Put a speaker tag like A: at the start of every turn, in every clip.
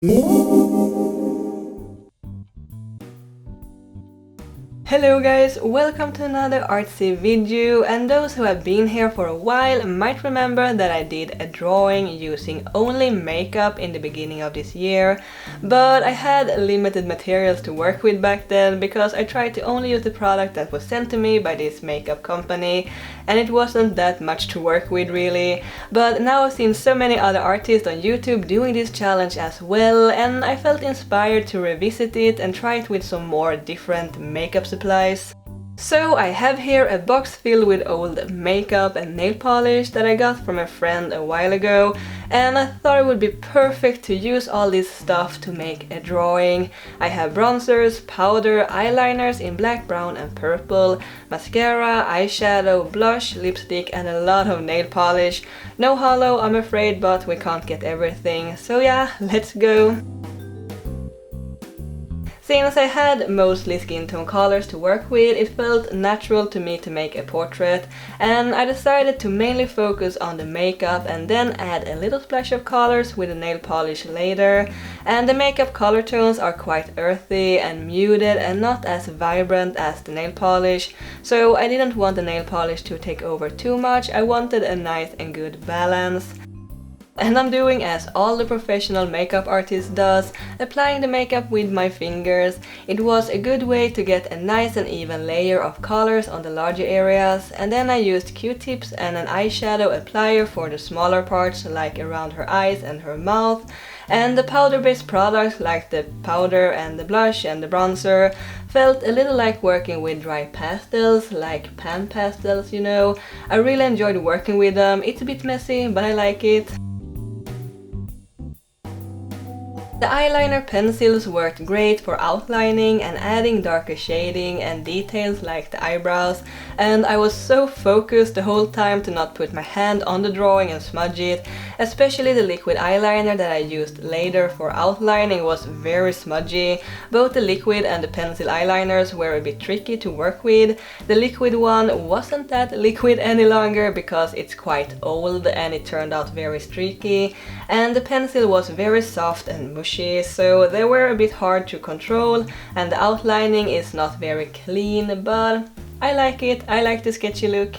A: Hello guys, welcome to another artsy video, and those who have been here for a while might remember that I did a drawing using only makeup in the beginning of this year, but I had limited materials to work with back then because I tried to only use the product that was sent to me by this makeup company, and it wasn't that much to work with really. But now I've seen so many other artists on YouTube doing this challenge as well, and I felt inspired to revisit it and try it with some more different makeup supplies. So I have here a box filled with old makeup and nail polish that I got from a friend a while ago, and I thought it would be perfect to use all this stuff to make a drawing. I have bronzers, powder, eyeliners in black, brown and purple, mascara, eyeshadow, blush, lipstick and a lot of nail polish. No hollow, I'm afraid, but we can't get everything. So yeah, let's go! Since I had mostly skin tone colors to work with, it felt natural to me to make a portrait, and I decided to mainly focus on the makeup and then add a little splash of colors with the nail polish later. And the makeup color tones are quite earthy and muted and not as vibrant as the nail polish, so I didn't want the nail polish to take over too much. I wanted a nice and good balance. And I'm doing as all the professional makeup artist does, applying the makeup with my fingers. It was a good way to get a nice and even layer of colors on the larger areas, and then I used Q-tips and an eyeshadow applier for the smaller parts like around her eyes and her mouth. And the powder-based products like the powder and the blush and the bronzer felt a little like working with dry pastels, like pan pastels, you know. I really enjoyed working with them. It's a bit messy, but I like it. The eyeliner pencils worked great for outlining and adding darker shading and details like the eyebrows, and I was so focused the whole time to not put my hand on the drawing and smudge it. Especially the liquid eyeliner that I used later for outlining was very smudgy. Both the liquid and the pencil eyeliners were a bit tricky to work with. The liquid one wasn't that liquid any longer because it's quite old and it turned out very streaky, and the pencil was very soft and mushy, so they were a bit hard to control, and the outlining is not very clean, but I like it. I like the sketchy look.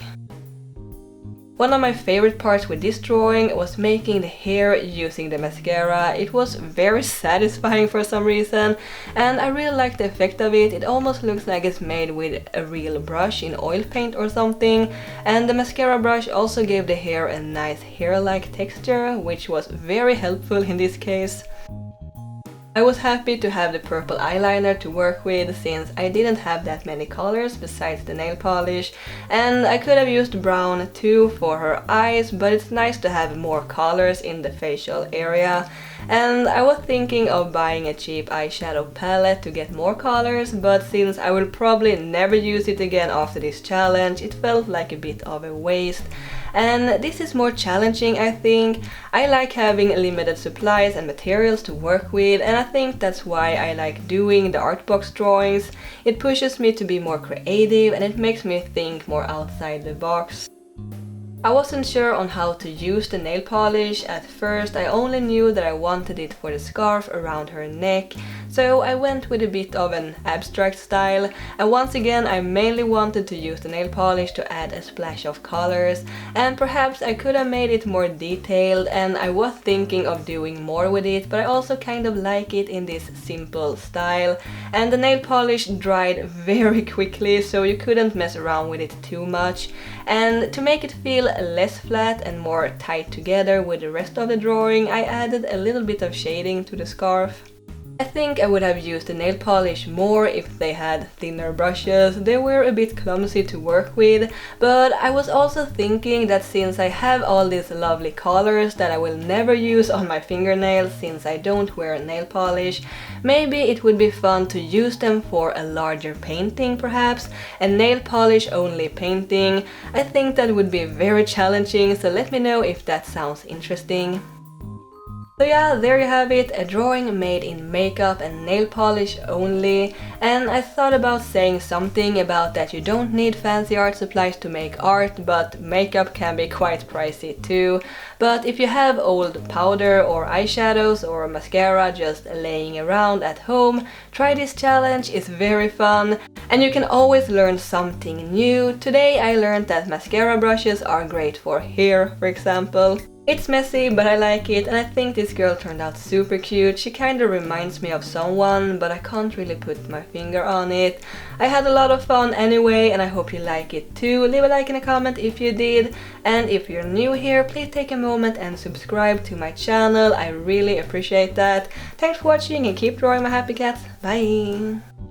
A: One of my favorite parts with this drawing was making the hair using the mascara. It was very satisfying for some reason, and I really like the effect of it. It almost looks like it's made with a real brush in oil paint or something, and the mascara brush also gave the hair a nice hair-like texture, which was very helpful in this case. I was happy to have the purple eyeliner to work with since I didn't have that many colors besides the nail polish, and I could have used brown too for her eyes, but it's nice to have more colors in the facial area. And I was thinking of buying a cheap eyeshadow palette to get more colors, but since I will probably never use it again after this challenge, it felt like a bit of a waste. And this is more challenging, I think. I like having limited supplies and materials to work with, and I think that's why I like doing the art box drawings. It pushes me to be more creative and it makes me think more outside the box. I wasn't sure on how to use the nail polish at first. I only knew that I wanted it for the scarf around her neck, so I went with a bit of an abstract style, and once again I mainly wanted to use the nail polish to add a splash of colors, and perhaps I could have made it more detailed, and I was thinking of doing more with it, but I also kind of like it in this simple style. And the nail polish dried very quickly, so you couldn't mess around with it too much, and to make it feel less flat and more tied together with the rest of the drawing, I added a little bit of shading to the scarf. I think I would have used the nail polish more if they had thinner brushes. They were a bit clumsy to work with, but I was also thinking that since I have all these lovely colors that I will never use on my fingernails since I don't wear nail polish, maybe it would be fun to use them for a larger painting perhaps, a nail polish only painting. I think that would be very challenging, so let me know if that sounds interesting. So yeah, there you have it, a drawing made in makeup and nail polish only. And I thought about saying something about that you don't need fancy art supplies to make art, but makeup can be quite pricey too. But if you have old powder or eyeshadows or mascara just laying around at home, try this challenge, it's very fun. And you can always learn something new. Today I learned that mascara brushes are great for hair, for example. It's messy, but I like it, and I think this girl turned out super cute. She kinda reminds me of someone, but I can't really put my finger on it. I had a lot of fun anyway, and I hope you like it too. Leave a like and a comment if you did, and if you're new here, please take a moment and subscribe to my channel. I really appreciate that. Thanks for watching and keep drawing my happy cats. Bye!